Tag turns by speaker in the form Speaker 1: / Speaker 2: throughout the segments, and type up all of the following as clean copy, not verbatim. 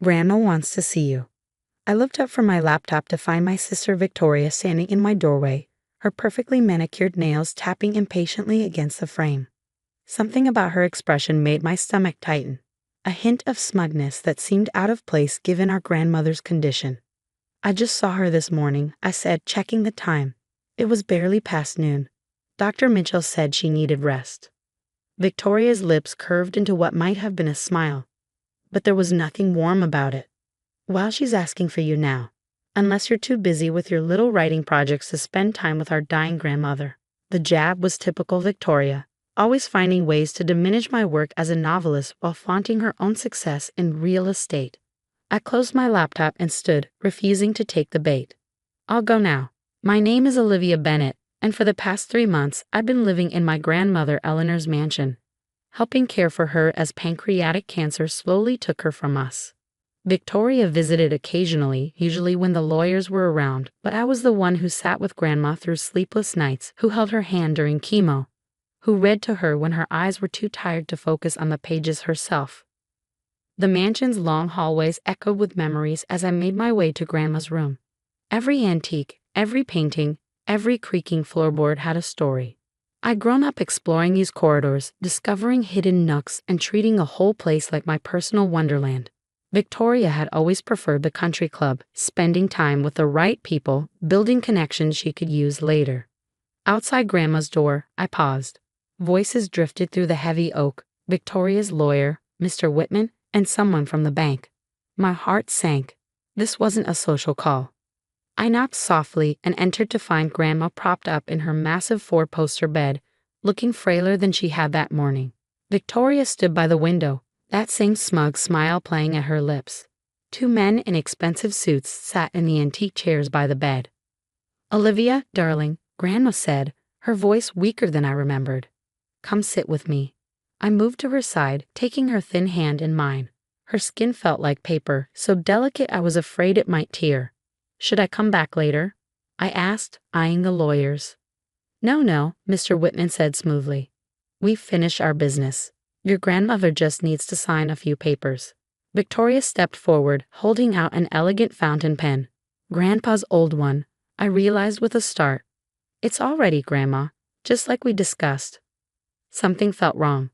Speaker 1: Grandma wants to see you. I looked up from my laptop to find my sister Victoria standing in my doorway, her perfectly manicured nails tapping impatiently against the frame. Something about her expression made my stomach tighten, a hint of smugness that seemed out of place given our grandmother's condition. "I just saw her this morning," I said, checking the time. It was barely past noon. Dr. Mitchell said she needed rest. Victoria's lips curved into what might have been a smile, but there was nothing warm about it. "Well, she's asking for you now, unless you're too busy with your little writing projects to spend time with our dying grandmother." The jab was typical Victoria, always finding ways to diminish my work as a novelist while flaunting her own success in real estate. I closed my laptop and stood, refusing to take the bait. "I'll go now. My name is Olivia Bennett, and for the past 3 months I've been living in my grandmother Eleanor's mansion, helping care for her as pancreatic cancer slowly took her from us. Victoria visited occasionally, usually when the lawyers were around, but I was the one who sat with Grandma through sleepless nights, who held her hand during chemo, who read to her when her eyes were too tired to focus on the pages herself. The mansion's long hallways echoed with memories as I made my way to Grandma's room. Every antique, every painting, every creaking floorboard had a story. I'd grown up exploring these corridors, discovering hidden nooks and treating a whole place like my personal wonderland. Victoria had always preferred the country club, spending time with the right people, building connections she could use later. Outside Grandma's door, I paused. Voices drifted through the heavy oak, Victoria's lawyer, Mr. Whitman, and someone from the bank. My heart sank. This wasn't a social call. I knocked softly and entered to find Grandma propped up in her massive 4-poster bed, looking frailer than she had that morning. Victoria stood by the window, that same smug smile playing at her lips. 2 men in expensive suits sat in the antique chairs by the bed. "Olivia, darling," Grandma said, her voice weaker than I remembered. "Come sit with me." I moved to her side, taking her thin hand in mine. Her skin felt like paper, so delicate I was afraid it might tear. "Should I come back later?" I asked, eyeing the lawyers. No, Mr. Whitman said smoothly. "We've finished our business. Your grandmother just needs to sign a few papers." Victoria stepped forward, holding out an elegant fountain pen. Grandpa's old one, I realized with a start. "It's all ready, Grandma, just like we discussed." Something felt wrong.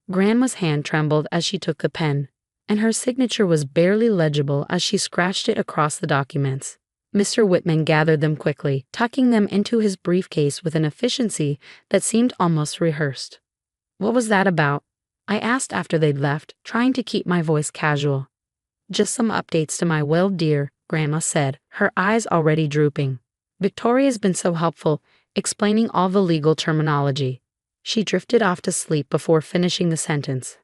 Speaker 1: Grandma's hand trembled as she took the pen, and her signature was barely legible as she scratched it across the documents. Mr. Whitman gathered them quickly, tucking them into his briefcase with an efficiency that seemed almost rehearsed. "What was that about?" I asked after they'd left, trying to keep my voice casual. "Just some updates to my will, dear," Grandma said, her eyes already drooping. "Victoria's been so helpful, explaining all the legal terminology." She drifted off to sleep before finishing the sentence.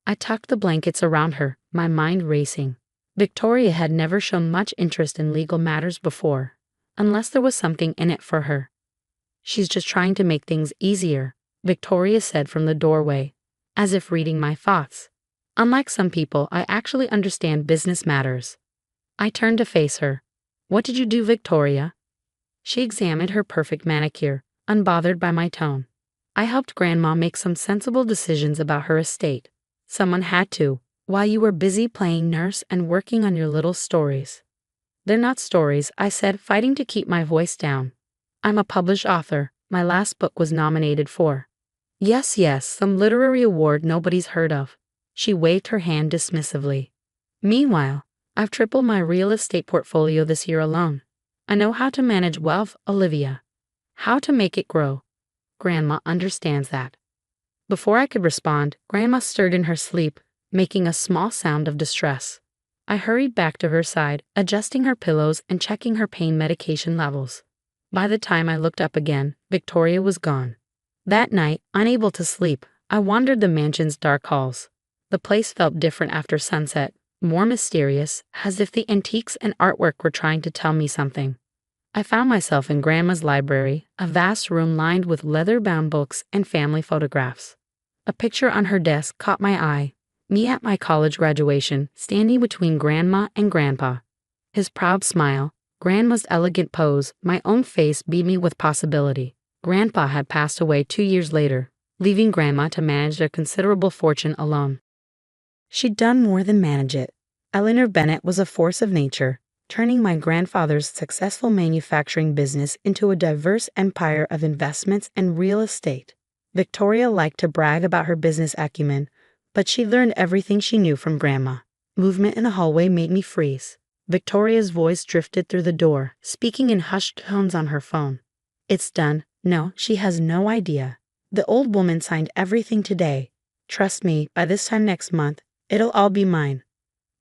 Speaker 1: I tucked the blankets around her, my mind racing. Victoria had never shown much interest in legal matters before, unless there was something in it for her. "She's just trying to make things easier," Victoria said from the doorway, as if reading my thoughts. "Unlike some people, I actually understand business matters." I turned to face her. "What did you do, Victoria?" She examined her perfect manicure, unbothered by my tone. "I helped Grandma make some sensible decisions about her estate. Someone had to, while you were busy playing nurse and working on your little stories." "They're not stories," I said, fighting to keep my voice down. "I'm a published author. My last book was nominated for—" Yes, some literary award nobody's heard of." She waved her hand dismissively. "Meanwhile, I've tripled my real estate portfolio this year alone. I know how to manage wealth, Olivia. How to make it grow. Grandma understands that." Before I could respond, Grandma stirred in her sleep, making a small sound of distress. I hurried back to her side, adjusting her pillows and checking her pain medication levels. By the time I looked up again, Victoria was gone. That night, unable to sleep, I wandered the mansion's dark halls. The place felt different after sunset, more mysterious, as if the antiques and artwork were trying to tell me something. I found myself in Grandma's library, a vast room lined with leather-bound books and family photographs. A picture on her desk caught my eye, me at my college graduation, standing between Grandma and Grandpa. His proud smile, Grandma's elegant pose, my own face beat me with possibility. Grandpa had passed away 2 years later, leaving Grandma to manage their considerable fortune alone. She'd done more than manage it. Eleanor Bennett was a force of nature, turning my grandfather's successful manufacturing business into a diverse empire of investments and real estate. Victoria liked to brag about her business acumen, but she learned everything she knew from Grandma. Movement in the hallway made me freeze. Victoria's voice drifted through the door, speaking in hushed tones on her phone. "It's done. No, she has no idea. The old woman signed everything today. Trust me, by this time next month, it'll all be mine."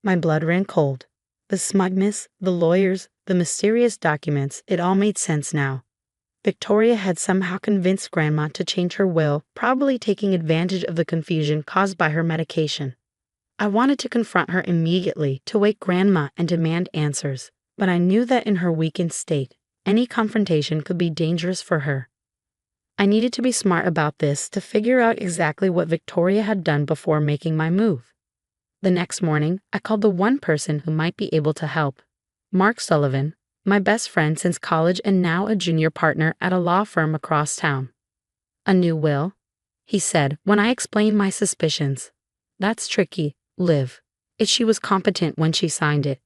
Speaker 1: My blood ran cold. The smugness, the lawyers, the mysterious documents, it all made sense now. Victoria had somehow convinced Grandma to change her will, probably taking advantage of the confusion caused by her medication. I wanted to confront her immediately, to wake Grandma and demand answers, but I knew that in her weakened state, any confrontation could be dangerous for her. I needed to be smart about this to figure out exactly what Victoria had done before making my move. The next morning, I called the one person who might be able to help. Mark Sullivan, my best friend since college and now a junior partner at a law firm across town. "A new will?" he said when I explained my suspicions. "That's tricky, Liv. She was competent when she signed it."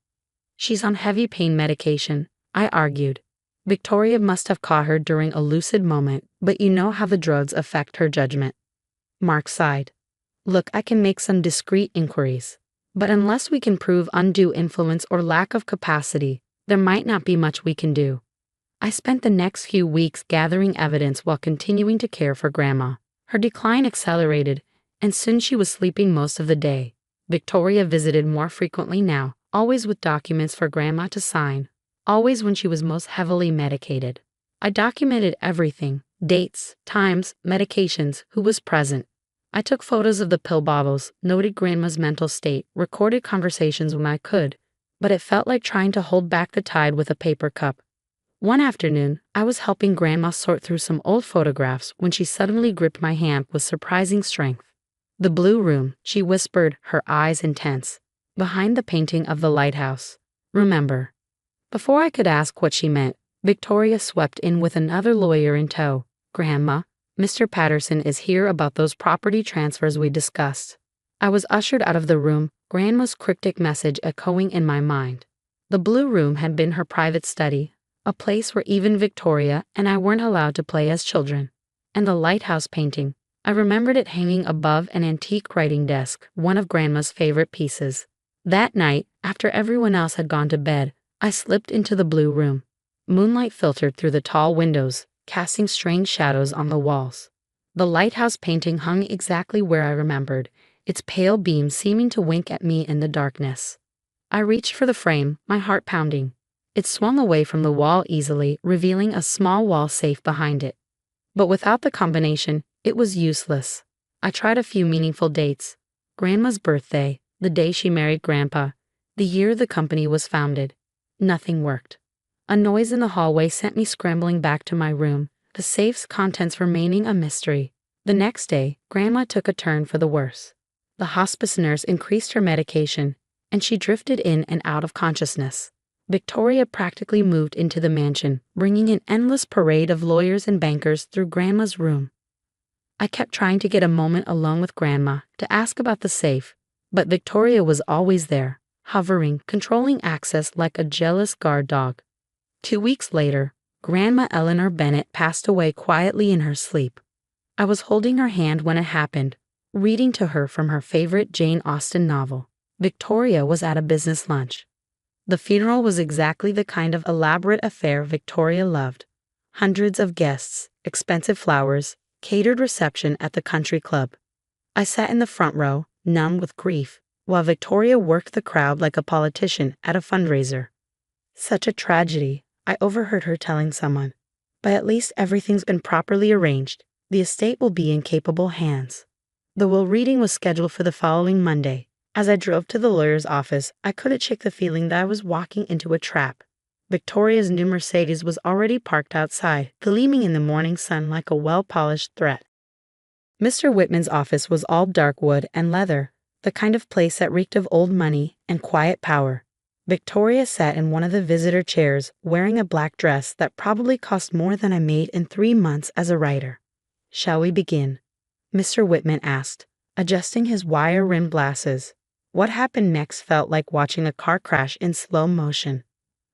Speaker 1: "She's on heavy pain medication," I argued. "Victoria must have caught her during a lucid moment, but you know how the drugs affect her judgment." Mark sighed. "Look, I can make some discreet inquiries, but unless we can prove undue influence or lack of capacity, there might not be much we can do." I spent the next few weeks gathering evidence while continuing to care for Grandma. Her decline accelerated, and soon she was sleeping most of the day. Victoria visited more frequently now, always with documents for Grandma to sign, always when she was most heavily medicated. I documented everything: dates, times, medications, who was present. I took photos of the pill bottles, noted Grandma's mental state, recorded conversations when I could, but it felt like trying to hold back the tide with a paper cup. One afternoon, I was helping Grandma sort through some old photographs when she suddenly gripped my hand with surprising strength. "The blue room," she whispered, her eyes intense. "Behind the painting of the lighthouse. Remember?" Before I could ask what she meant, Victoria swept in with another lawyer in tow. "Grandma, Mr. Patterson is here about those property transfers we discussed." I was ushered out of the room, Grandma's cryptic message echoing in my mind. The blue room had been her private study, a place where even Victoria and I weren't allowed to play as children. And the lighthouse painting, I remembered it hanging above an antique writing desk, one of Grandma's favorite pieces. That night, after everyone else had gone to bed, I slipped into the blue room. Moonlight filtered through the tall windows, casting strange shadows on the walls. The lighthouse painting hung exactly where I remembered, its pale beam seeming to wink at me in the darkness. I reached for the frame, my heart pounding. It swung away from the wall easily, revealing a small wall safe behind it. But without the combination, it was useless. I tried a few meaningful dates: Grandma's birthday, the day she married Grandpa, the year the company was founded. Nothing worked. A noise in the hallway sent me scrambling back to my room, the safe's contents remaining a mystery. The next day, Grandma took a turn for the worse. The hospice nurse increased her medication, and she drifted in and out of consciousness. Victoria practically moved into the mansion, bringing an endless parade of lawyers and bankers through Grandma's room. I kept trying to get a moment alone with Grandma to ask about the safe, but Victoria was always there, hovering, controlling access like a jealous guard dog. 2 weeks later, Grandma Eleanor Bennett passed away quietly in her sleep. I was holding her hand when it happened, reading to her from her favorite Jane Austen novel. Victoria was at a business lunch. The funeral was exactly the kind of elaborate affair Victoria loved. Hundreds of guests, expensive flowers, catered reception at the country club. I sat in the front row, numb with grief, while Victoria worked the crowd like a politician at a fundraiser. "Such a tragedy," I overheard her telling someone. "But at least everything's been properly arranged. The estate will be in capable hands." The will reading was scheduled for the following Monday. As I drove to the lawyer's office, I couldn't shake the feeling that I was walking into a trap. Victoria's new Mercedes was already parked outside, gleaming in the morning sun like a well-polished threat. Mr. Whitman's office was all dark wood and leather, the kind of place that reeked of old money and quiet power. Victoria sat in one of the visitor chairs, wearing a black dress that probably cost more than I made in 3 months as a writer. "Shall we begin?" Mr. Whitman asked, adjusting his wire-rimmed glasses. What happened next felt like watching a car crash in slow motion.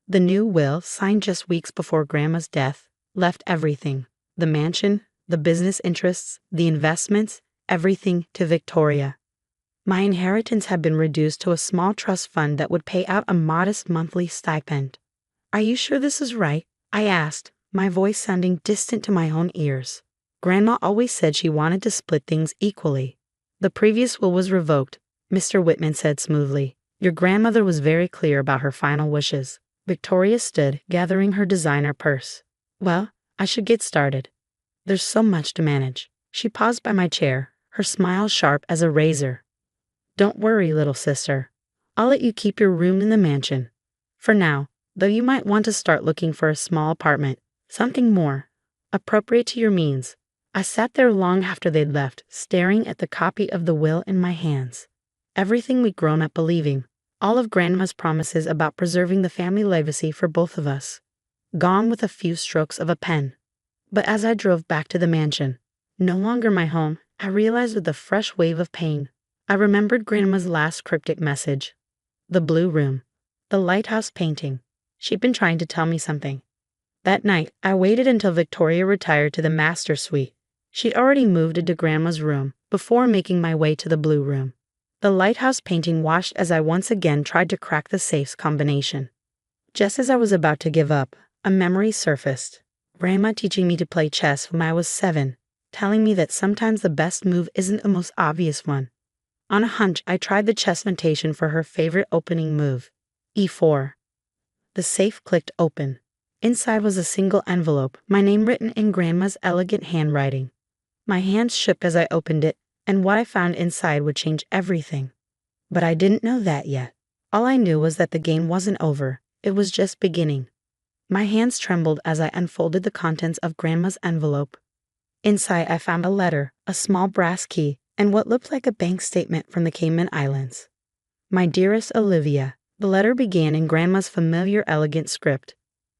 Speaker 1: The new will, signed just weeks before Grandma's death, left everything: the mansion, the business interests, the investments, everything to Victoria. My inheritance had been reduced to a small trust fund that would pay out a modest monthly stipend. "Are you sure this is right?" I asked, my voice sounding distant to my own ears. Grandma always said she wanted to split things equally. "The previous will was revoked," Mr. Whitman said smoothly. "Your grandmother was very clear about her final wishes." Victoria stood, gathering her designer purse. "Well, I should get started. There's so much to manage." She paused by my chair, her smile sharp as a razor. "Don't worry, little sister. I'll let you keep your room in the mansion. For now, though you might want to start looking for a small apartment, something more appropriate to your means." I sat there long after they'd left, staring at the copy of the will in my hands. Everything we'd grown up believing, all of Grandma's promises about preserving the family legacy for both of us, gone with a few strokes of a pen. But as I drove back to the mansion, no longer my home, I realized with a fresh wave of pain. I remembered Grandma's last cryptic message. The blue room. The lighthouse painting. She'd been trying to tell me something. That night, I waited until Victoria retired to the master suite. She'd already moved into Grandma's room before making my way to the blue room. The lighthouse painting watched as I once again tried to crack the safe's combination. Just as I was about to give up, a memory surfaced. Grandma teaching me to play chess when I was 7, telling me that sometimes the best move isn't the most obvious one. On a hunch, I tried the chess notation for her favorite opening move, E4. The safe clicked open. Inside was a single envelope, my name written in Grandma's elegant handwriting. My hands shook as I opened it, and what I found inside would change everything. But I didn't know that yet. All I knew was that the game wasn't over, it was just beginning. My hands trembled as I unfolded the contents of Grandma's envelope. Inside I found a letter, a small brass key, and what looked like a bank statement from the Cayman Islands. "My dearest Olivia," the letter began in Grandma's familiar elegant script.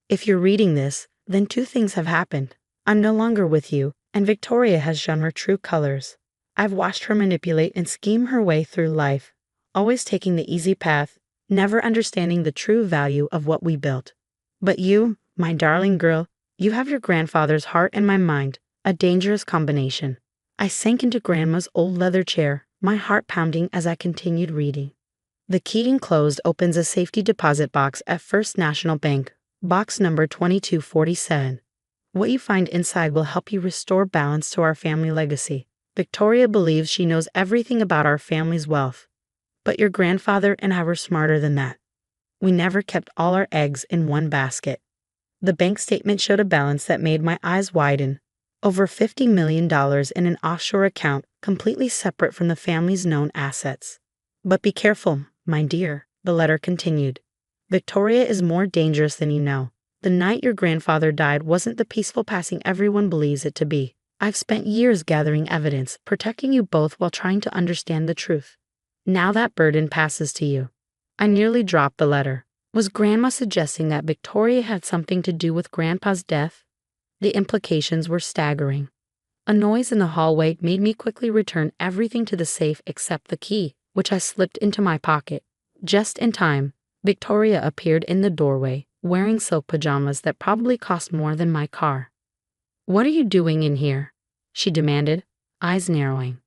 Speaker 1: "If you're reading this, then 2 things have happened. I'm no longer with you, and Victoria has shown her true colors. I've watched her manipulate and scheme her way through life, always taking the easy path, never understanding the true value of what we built. But you, my darling girl, you have your grandfather's heart and my mind, a dangerous combination." I sank into Grandma's old leather chair, my heart pounding as I continued reading. "The key enclosed opens a safety deposit box at First National Bank, box number 2247. What you find inside will help you restore balance to our family legacy. Victoria believes she knows everything about our family's wealth. But your grandfather and I were smarter than that. We never kept all our eggs in one basket." The bank statement showed a balance that made my eyes widen. Over $50 million in an offshore account completely separate from the family's known assets. "But be careful, my dear," the letter continued. "Victoria is more dangerous than you know. The night your grandfather died wasn't the peaceful passing everyone believes it to be. I've spent years gathering evidence, protecting you both while trying to understand the truth. Now that burden passes to you." I nearly dropped the letter. Was Grandma suggesting that Victoria had something to do with Grandpa's death? The implications were staggering. A noise in the hallway made me quickly return everything to the safe except the key, which I slipped into my pocket. Just in time, Victoria appeared in the doorway, wearing silk pajamas that probably cost more than my car. "What are you doing in here?" she demanded, eyes narrowing.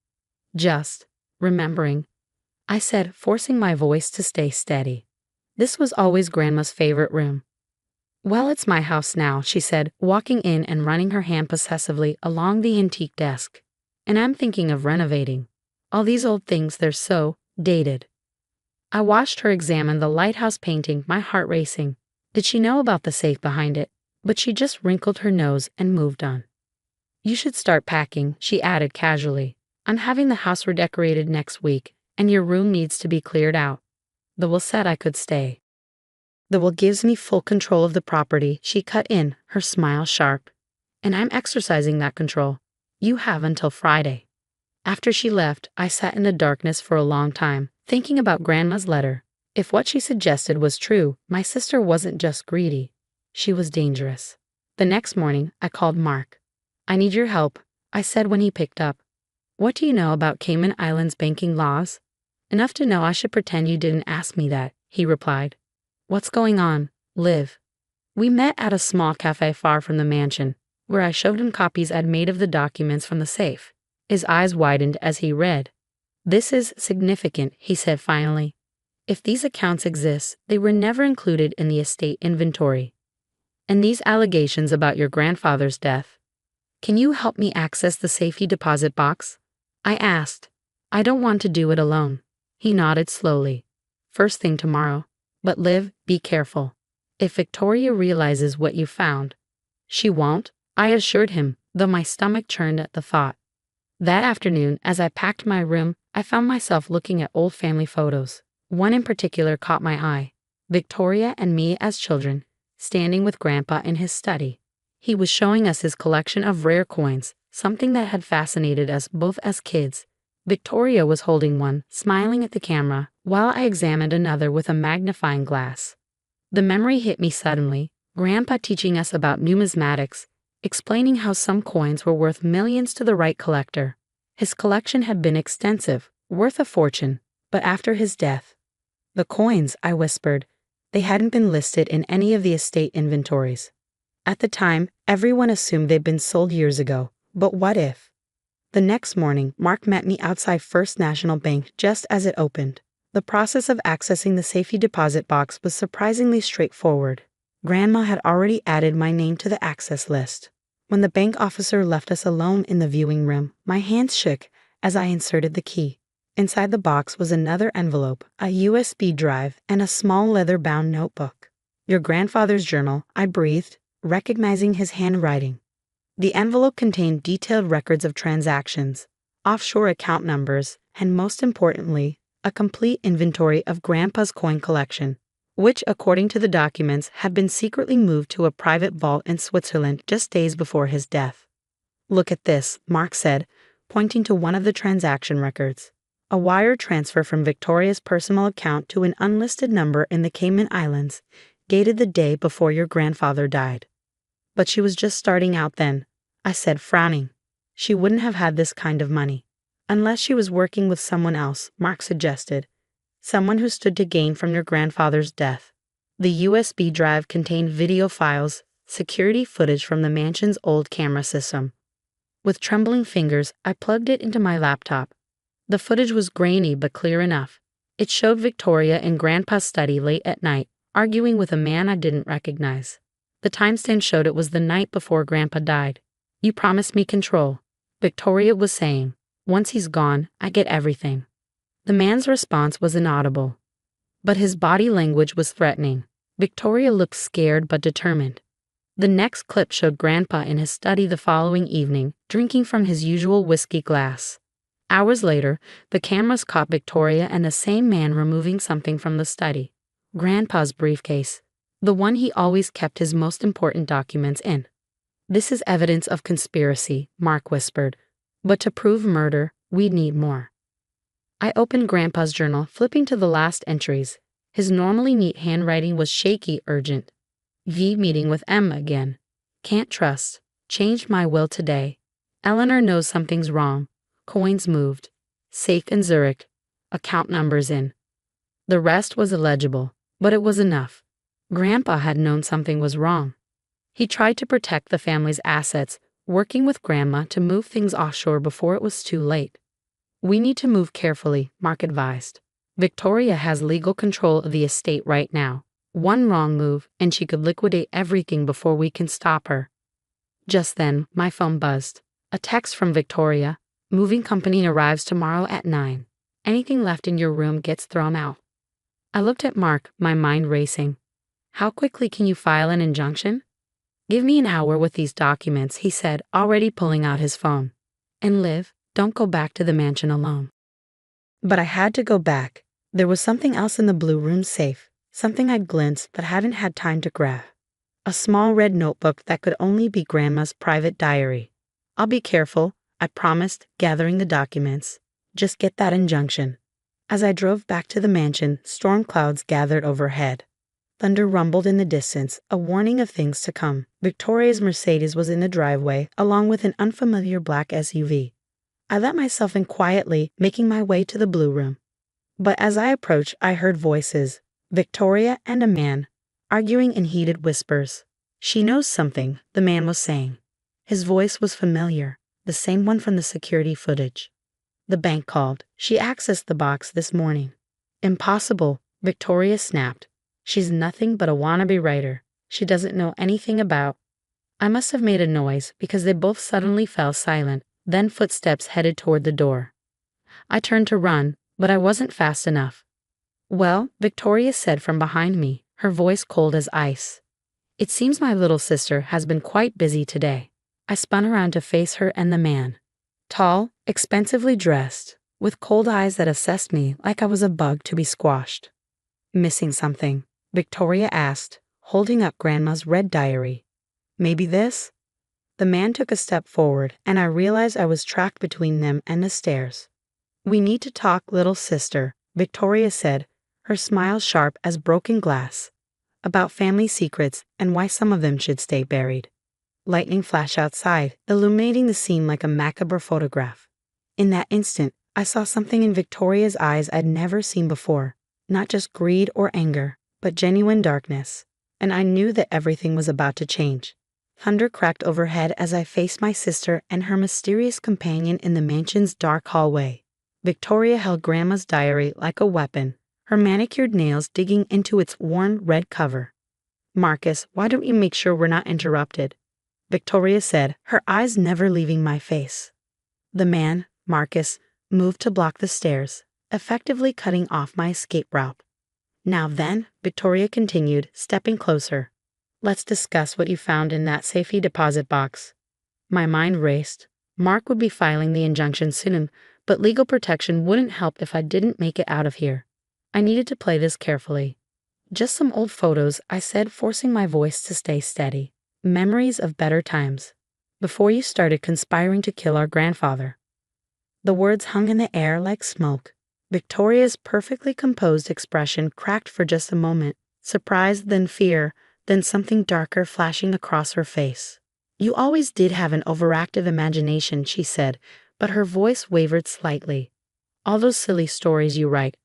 Speaker 1: "Just remembering," I said, forcing my voice to stay steady. This was always Grandma's favorite room. "Well, it's my house now," she said, walking in and running her hand possessively along the antique desk. "And I'm thinking of renovating. All these old things, they're so dated." I watched her examine the lighthouse painting, my heart racing. Did she know about the safe behind it? But she just wrinkled her nose and moved on. "You should start packing," she added casually. "I'm having the house redecorated next week, and your room needs to be cleared out." The will said I could stay. "The will gives me full control of the property," she cut in, her smile sharp. "And I'm exercising that control. You have until Friday." After she left, I sat in the darkness for a long time, thinking about Grandma's letter. If what she suggested was true, my sister wasn't just greedy. She was dangerous. The next morning, I called Mark. "I need your help," I said when he picked up. "What do you know about Cayman Islands banking laws?" Enough to know I should pretend you didn't ask me that, he replied. What's going on, Liv? We met at a small cafe far from the mansion, where I showed him copies I'd made of the documents from the safe. His eyes widened as he read. This is significant, he said finally. If these accounts exist, they were never included in the estate inventory. And these allegations about your grandfather's death. Can you help me access the safety deposit box? I asked. I don't want to do it alone. He nodded slowly. First thing tomorrow. But Liv, be careful. If Victoria realizes what you found. She won't, I assured him, though my stomach churned at the thought. That afternoon, as I packed my room, I found myself looking at old family photos. One in particular caught my eye. Victoria and me as children, standing with Grandpa in his study. He was showing us his collection of rare coins, something that had fascinated us both as kids. Victoria was holding one, smiling at the camera, while I examined another with a magnifying glass. The memory hit me suddenly, Grandpa teaching us about numismatics, explaining how some coins were worth millions to the right collector. His collection had been extensive, worth a fortune, but after his death. The coins, I whispered, they hadn't been listed in any of the estate inventories. At the time, everyone assumed they'd been sold years ago, but what if? The next morning, Mark met me outside First National Bank just as it opened. The process of accessing the safety deposit box was surprisingly straightforward. Grandma had already added my name to the access list. When the bank officer left us alone in the viewing room, my hands shook as I inserted the key. Inside the box was another envelope, a USB drive, and a small leather-bound notebook. Your grandfather's journal, I breathed, recognizing his handwriting. The envelope contained detailed records of transactions, offshore account numbers, and most importantly, a complete inventory of Grandpa's coin collection, which, according to the documents, had been secretly moved to a private vault in Switzerland just days before his death. Look at this, Mark said, pointing to one of the transaction records. A wire transfer from Victoria's personal account to an unlisted number in the Cayman Islands, dated the day before your grandfather died. But she was just starting out then, I said, frowning. She wouldn't have had this kind of money. Unless she was working with someone else, Mark suggested. Someone who stood to gain from your grandfather's death. The USB drive contained video files, security footage from the mansion's old camera system. With trembling fingers, I plugged it into my laptop. The footage was grainy but clear enough. It showed Victoria in Grandpa's study late at night, arguing with a man I didn't recognize. The timestamp showed it was the night before Grandpa died. You promised me control, Victoria was saying. Once he's gone, I get everything. The man's response was inaudible. But his body language was threatening. Victoria looked scared but determined. The next clip showed Grandpa in his study the following evening, drinking from his usual whiskey glass. Hours later, the cameras caught Victoria and the same man removing something from the study. Grandpa's briefcase. The one he always kept his most important documents in. This is evidence of conspiracy, Mark whispered. But to prove murder, we'd need more. I opened Grandpa's journal, flipping to the last entries. His normally neat handwriting was shaky, urgent. V meeting with Emma again. Can't trust. Changed my will today. Eleanor knows something's wrong. Coins moved. Safe in Zurich. Account numbers in. The rest was illegible, but it was enough. Grandpa had known something was wrong. He tried to protect the family's assets, working with Grandma to move things offshore before it was too late. We need to move carefully, Mark advised. Victoria has legal control of the estate right now. One wrong move, and she could liquidate everything before we can stop her. Just then, my phone buzzed. A text from Victoria. Moving company arrives tomorrow at 9. Anything left in your room gets thrown out. I looked at Mark, my mind racing. How quickly can you file an injunction? Give me an hour with these documents, he said, already pulling out his phone. And Liv, don't go back to the mansion alone. But I had to go back. There was something else in the blue room safe, something I'd glimpsed but hadn't had time to grab. A small red notebook that could only be Grandma's private diary. I'll be careful, I promised, gathering the documents. Just get that injunction. As I drove back to the mansion, storm clouds gathered overhead. Thunder rumbled in the distance, a warning of things to come. Victoria's Mercedes was in the driveway, along with an unfamiliar black SUV. I let myself in quietly, making my way to the blue room. But as I approached, I heard voices, Victoria and a man, arguing in heated whispers. She knows something, the man was saying. His voice was familiar, the same one from the security footage. The bank called. She accessed the box this morning. Impossible, Victoria snapped. She's nothing but a wannabe writer. She doesn't know anything about. I must have made a noise because they both suddenly fell silent, then footsteps headed toward the door. I turned to run, but I wasn't fast enough. Well, Victoria said from behind me, her voice cold as ice. It seems my little sister has been quite busy today. I spun around to face her and the man. Tall, expensively dressed, with cold eyes that assessed me like I was a bug to be squashed. Missing something? Victoria asked, holding up Grandma's red diary. Maybe this? The man took a step forward, and I realized I was trapped between them and the stairs. We need to talk, little sister, Victoria said, her smile sharp as broken glass. About family secrets and why some of them should stay buried. Lightning flashed outside, illuminating the scene like a macabre photograph. In that instant, I saw something in Victoria's eyes I'd never seen before. Not just greed or anger, but genuine darkness. And I knew that everything was about to change. Thunder cracked overhead as I faced my sister and her mysterious companion in the mansion's dark hallway. Victoria held Grandma's diary like a weapon, her manicured nails digging into its worn red cover. Marcus, why don't you make sure we're not interrupted? Victoria said, her eyes never leaving my face. The man, Marcus, moved to block the stairs, effectively cutting off my escape route. Now then, Victoria continued, stepping closer. Let's discuss what you found in that safety deposit box. My mind raced. Mark would be filing the injunction soon, but legal protection wouldn't help if I didn't make it out of here. I needed to play this carefully. Just some old photos, I said, forcing my voice to stay steady. Memories of better times. Before you started conspiring to kill our grandfather. The words hung in the air like smoke. Victoria's perfectly composed expression cracked for just a moment, surprise, then fear, then something darker flashing across her face. You always did have an overactive imagination, she said, but her voice wavered slightly. All those silly stories you write.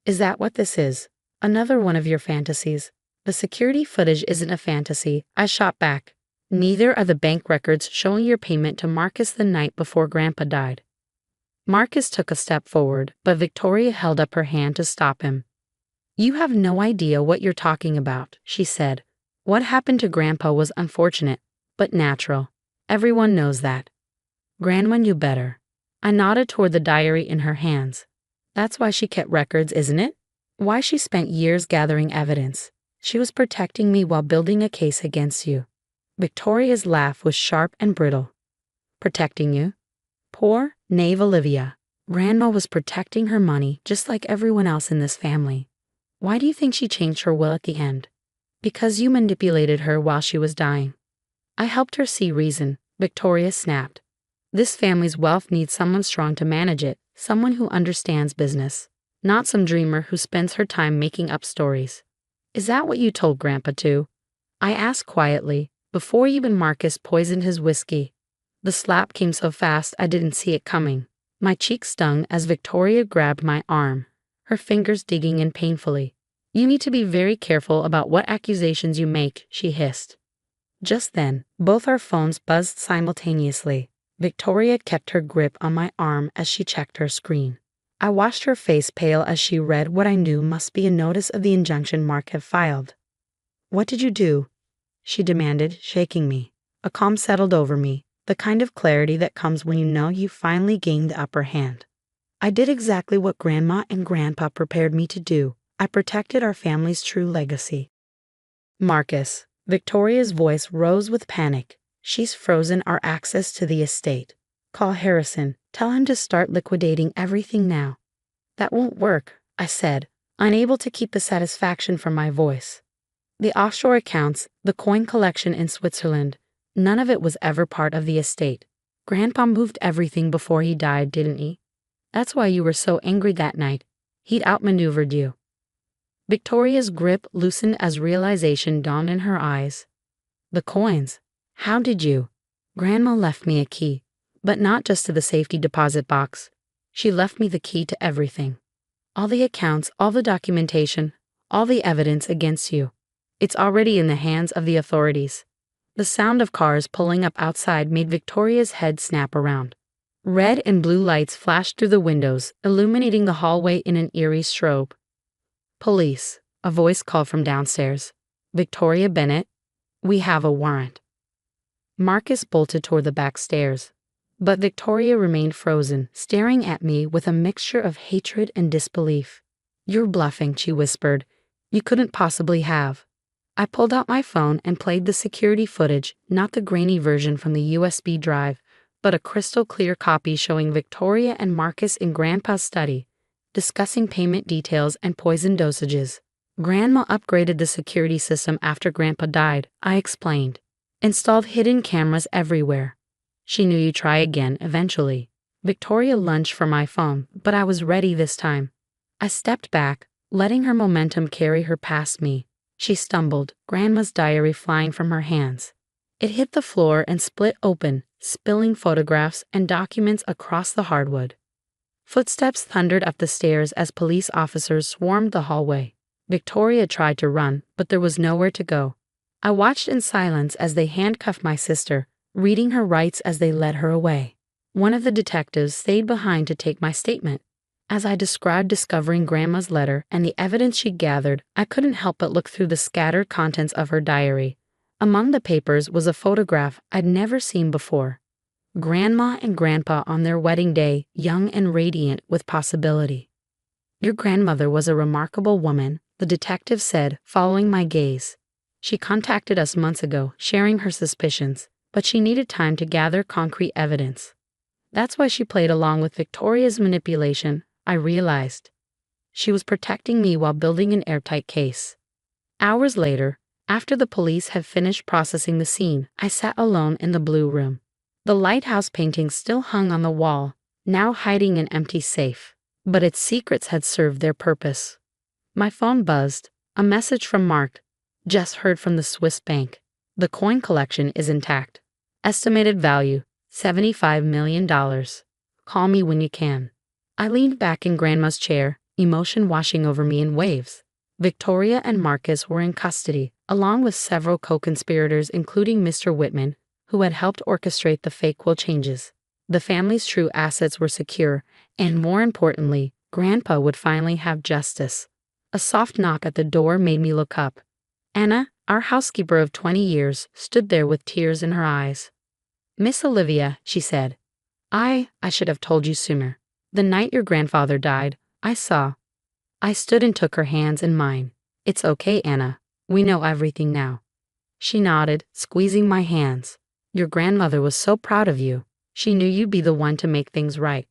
Speaker 1: Is that what this is? Another one of your fantasies? The security footage isn't a fantasy, I shot back. Neither are the bank records showing your payment to Marcus the night before Grandpa died. Marcus took a step forward, but Victoria held up her hand to stop him. You have no idea what you're talking about, she said. What happened to Grandpa was unfortunate, but natural. Everyone knows that. Grandma knew better. I nodded toward the diary in her hands. That's why she kept records, isn't it? Why she spent years gathering evidence. She was protecting me while building a case against you. Victoria's laugh was sharp and brittle. Protecting you? Poor, naive Olivia. Grandma was protecting her money just like everyone else in this family. Why do you think she changed her will at the end? Because you manipulated her while she was dying. I helped her see reason, Victoria snapped. This family's wealth needs someone strong to manage it, someone who understands business, not some dreamer who spends her time making up stories. Is that what you told Grandpa too? I asked quietly, before even Marcus poisoned his whiskey. The slap came so fast I didn't see it coming. My cheek stung as Victoria grabbed my arm, her fingers digging in painfully. You need to be very careful about what accusations you make, she hissed. Just then, both our phones buzzed simultaneously. Victoria kept her grip on my arm as she checked her screen. I watched her face pale as she read what I knew must be a notice of the injunction Mark had filed. What did you do? She demanded, shaking me. A calm settled over me, the kind of clarity that comes when you know you finally gained the upper hand. I did exactly what Grandma and Grandpa prepared me to do. I protected our family's true legacy. Marcus. Victoria's voice rose with panic. She's frozen our access to the estate. Call Harrison. Tell him to start liquidating everything now. That won't work, I said, unable to keep the satisfaction from my voice. The offshore accounts, the coin collection in Switzerland, none of it was ever part of the estate. Grandpa moved everything before he died, didn't he? That's why you were so angry that night. He'd outmaneuvered you. Victoria's grip loosened as realization dawned in her eyes. The coins. How did you? Grandma left me a key, but not just to the safety deposit box. She left me the key to everything. All the accounts, all the documentation, all the evidence against you. It's already in the hands of the authorities. The sound of cars pulling up outside made Victoria's head snap around. Red and blue lights flashed through the windows, illuminating the hallway in an eerie strobe. Police, a voice called from downstairs. Victoria Bennett, we have a warrant. Marcus bolted toward the back stairs, but Victoria remained frozen, staring at me with a mixture of hatred and disbelief. You're bluffing, she whispered. You couldn't possibly have. I pulled out my phone and played the security footage, not the grainy version from the USB drive, but a crystal clear copy showing Victoria and Marcus in Grandpa's study, discussing payment details and poison dosages. Grandma upgraded the security system after Grandpa died, I explained. Installed hidden cameras everywhere. She knew you'd try again eventually. Victoria lunged for my phone, but I was ready this time. I stepped back, letting her momentum carry her past me. She stumbled, Grandma's diary flying from her hands. It hit the floor and split open, spilling photographs and documents across the hardwood. Footsteps thundered up the stairs as police officers swarmed the hallway. Victoria tried to run, but there was nowhere to go. I watched in silence as they handcuffed my sister, reading her rights as they led her away. One of the detectives stayed behind to take my statement. As I described discovering Grandma's letter and the evidence she gathered, I couldn't help but look through the scattered contents of her diary. Among the papers was a photograph I'd never seen before. Grandma and Grandpa on their wedding day, young and radiant with possibility. Your grandmother was a remarkable woman, the detective said, following my gaze. She contacted us months ago, sharing her suspicions, but she needed time to gather concrete evidence. That's why she played along with Victoria's manipulation, I realized. She was protecting me while building an airtight case. Hours later, after the police had finished processing the scene, I sat alone in the blue room. The lighthouse painting still hung on the wall, now hiding an empty safe, but its secrets had served their purpose. My phone buzzed, a message from Mark. Just heard from the Swiss bank. The coin collection is intact. Estimated value, $75 million. Call me when you can. I leaned back in Grandma's chair, emotion washing over me in waves. Victoria and Marcus were in custody, along with several co-conspirators including Mr. Whitman, who had helped orchestrate the fake will changes. The family's true assets were secure, and more importantly, Grandpa would finally have justice. A soft knock at the door made me look up. Anna, our housekeeper of 20 years, stood there with tears in her eyes. Miss Olivia, she said. I should have told you sooner. The night your grandfather died, I saw. I stood and took her hands in mine. It's okay, Anna. We know everything now. She nodded, squeezing my hands. Your grandmother was so proud of you. She knew you'd be the one to make things right.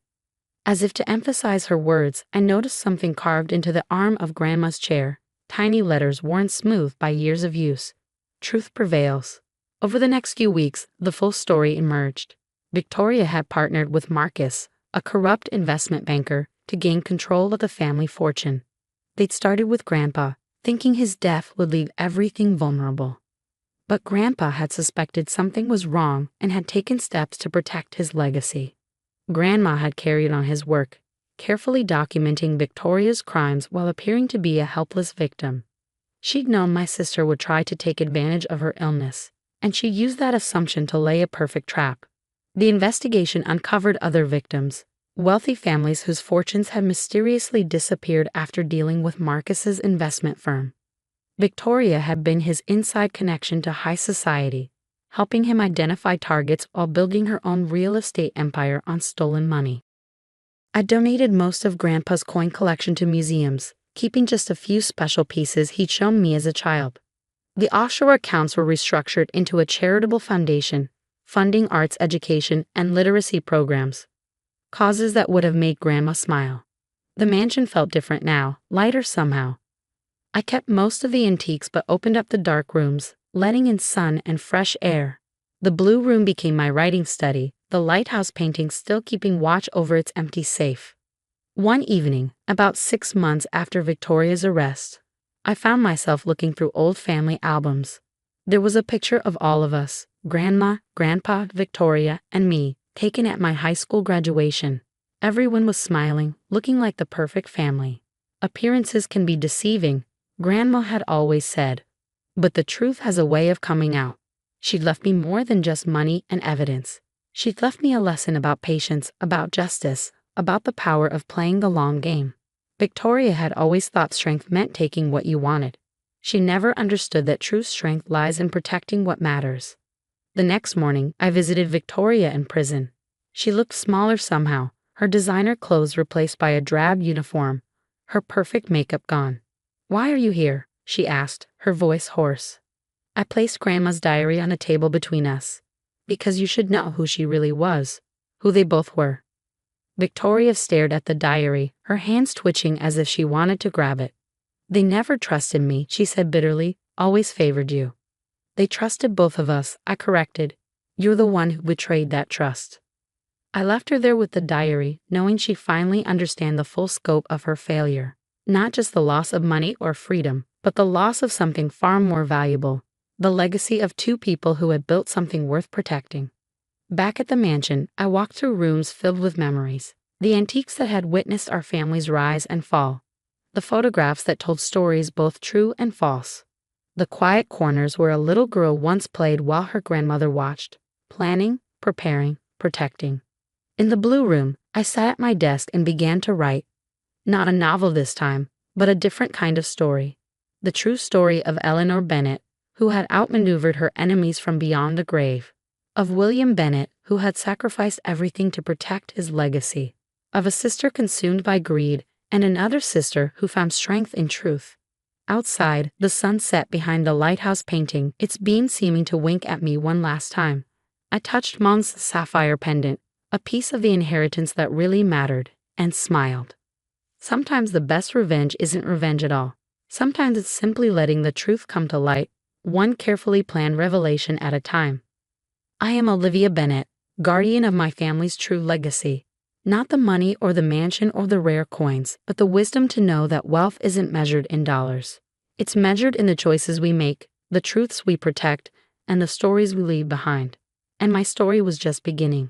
Speaker 1: As if to emphasize her words, I noticed something carved into the arm of Grandma's chair, tiny letters worn smooth by years of use. Truth prevails. Over the next few weeks, the full story emerged. Victoria had partnered with Marcus, a corrupt investment banker, to gain control of the family fortune. They'd started with Grandpa, thinking his death would leave everything vulnerable. But Grandpa had suspected something was wrong and had taken steps to protect his legacy. Grandma had carried on his work, carefully documenting Victoria's crimes while appearing to be a helpless victim. She'd known my sister would try to take advantage of her illness, and she used that assumption to lay a perfect trap. The investigation uncovered other victims, wealthy families whose fortunes had mysteriously disappeared after dealing with Marcus's investment firm. Victoria had been his inside connection to high society, helping him identify targets while building her own real estate empire on stolen money. I donated most of Grandpa's coin collection to museums, keeping just a few special pieces he'd shown me as a child. The offshore accounts were restructured into a charitable foundation, funding arts education and literacy programs, causes that would have made Grandma smile. The mansion felt different now, lighter somehow. I kept most of the antiques but opened up the dark rooms, letting in sun and fresh air. The blue room became my writing study, the lighthouse painting still keeping watch over its empty safe. One evening, about 6 months after Victoria's arrest, I found myself looking through old family albums. There was a picture of all of us, Grandma, Grandpa, Victoria, and me, taken at my high school graduation. Everyone was smiling, looking like the perfect family. Appearances can be deceiving, Grandma had always said. But the truth has a way of coming out. She'd left me more than just money and evidence. She'd left me a lesson about patience, about justice, about the power of playing the long game. Victoria had always thought strength meant taking what you wanted. She never understood that true strength lies in protecting what matters. The next morning, I visited Victoria in prison. She looked smaller somehow, her designer clothes replaced by a drab uniform, her perfect makeup gone. "Why are you here?" she asked, her voice hoarse. I placed Grandma's diary on a table between us. "Because you should know who she really was, who they both were." Victoria stared at the diary, her hands twitching as if she wanted to grab it. "They never trusted me," she said bitterly, "always favored you." "They trusted both of us," I corrected. "You're the one who betrayed that trust." I left her there with the diary, knowing she finally understand the full scope of her failure. Not just the loss of money or freedom, but the loss of something far more valuable, the legacy of two people who had built something worth protecting. Back at the mansion, I walked through rooms filled with memories, the antiques that had witnessed our family's rise and fall, the photographs that told stories both true and false, the quiet corners where a little girl once played while her grandmother watched, planning, preparing, protecting. In the blue room, I sat at my desk and began to write. Not a novel this time, but a different kind of story. The true story of Eleanor Bennett, who had outmaneuvered her enemies from beyond the grave. Of William Bennett, who had sacrificed everything to protect his legacy. Of a sister consumed by greed, and another sister who found strength in truth. Outside, the sun set behind the lighthouse painting, its beam seeming to wink at me one last time. I touched Mom's sapphire pendant, a piece of the inheritance that really mattered, and smiled. Sometimes the best revenge isn't revenge at all. Sometimes it's simply letting the truth come to light, one carefully planned revelation at a time. I am Olivia Bennett, guardian of my family's true legacy. Not the money or the mansion or the rare coins, but the wisdom to know that wealth isn't measured in dollars. It's measured in the choices we make, the truths we protect, and the stories we leave behind. And my story was just beginning.